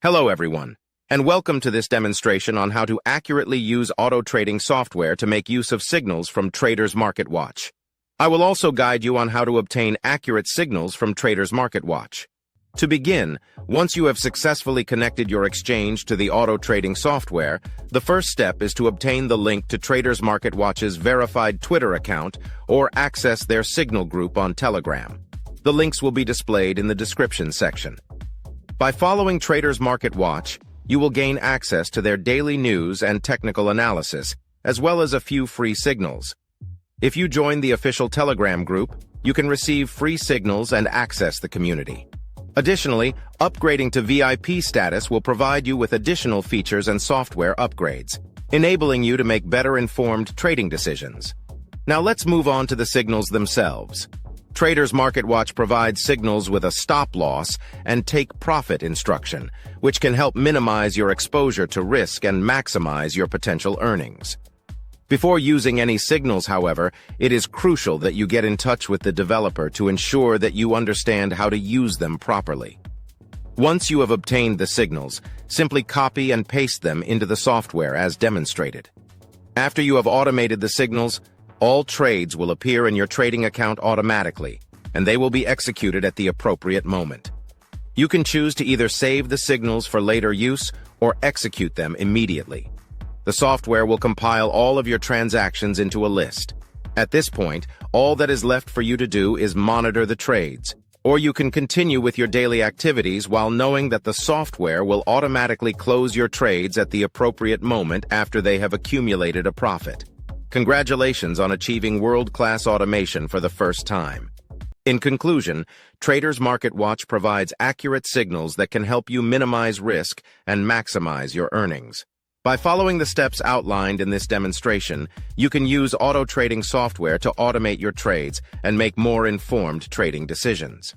Hello everyone, and welcome to this demonstration on how to accurately use auto trading software to make use of signals from TradersMarketWatch. I will also guide you on how to obtain accurate signals from TradersMarketWatch. To begin, once you have successfully connected your exchange to the auto trading software, the first step is to obtain the link to TradersMarketWatch's verified Twitter account or access their signal group on Telegram. The links will be displayed in the description section. By following TradersMarketWatch, you will gain access to their daily news and technical analysis, as well as a few free signals. If you join the official Telegram group, you can receive free signals and access the community. Additionally, upgrading to VIP status will provide you with additional features and software upgrades, enabling you to make better-informed trading decisions. Now let's move on to the signals themselves. TradersMarketWatch provides signals with a stop loss and take profit instruction, which can help minimize your exposure to risk and maximize your potential earnings. Before using any signals, however, it is crucial that you get in touch with the developer to ensure that you understand how to use them properly. Once you have obtained the signals, simply copy and paste them into the software as demonstrated. After you have automated the signals, all trades will appear in your trading account automatically, and they will be executed at the appropriate moment. You can choose to either save the signals for later use or execute them immediately. The software will compile all of your transactions into a list. At this point, all that is left for you to do is monitor the trades, or you can continue with your daily activities while knowing that the software will automatically close your trades at the appropriate moment after they have accumulated a profit. Congratulations on achieving world-class automation for the first time. In conclusion, TradersMarketWatch provides accurate signals that can help you minimize risk and maximize your earnings. By following the steps outlined in this demonstration, you can use auto trading software to automate your trades and make more informed trading decisions.